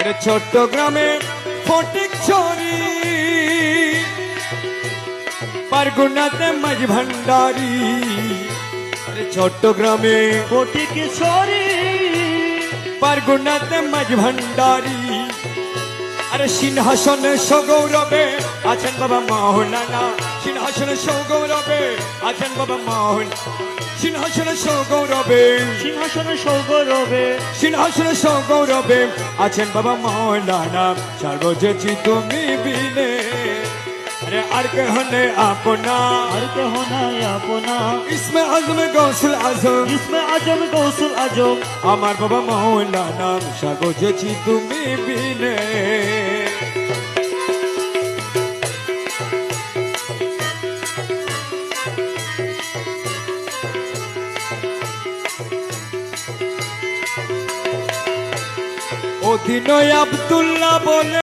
আরে চট্টগ্রামে ফটিক ছড়ি, পারগুনাতে মাঝ ভান্ডারি। আরে চট্টগ্রামে ফটিক ছড়ি, পারগুনাতে মাঝ ভান্ডারি। আরে সিংহাসনে সগৌরবে আছেন বাবা মাওলানা, সিংহাসনে সগৌরবে আছেন বাবা মাওলানা, সিংহাসনে সগৌরবে, সিংহাসনে সৌগরবে, সিংহাসনে সগৌরবে আছেন বাবা মাওলানা। সর্বজেছি তুমি বিনে, আরে আর কেহ নেই আপনা, আর কেহ নাই আপনা। ইসমে আজম গৌসুল আজম, ইসমে আজম গৌসুল আজম, আমার বাবা মাওলানা। সর্বজেছি তুমি বিনে। অধিনয় আব্দুল্লাহ বলে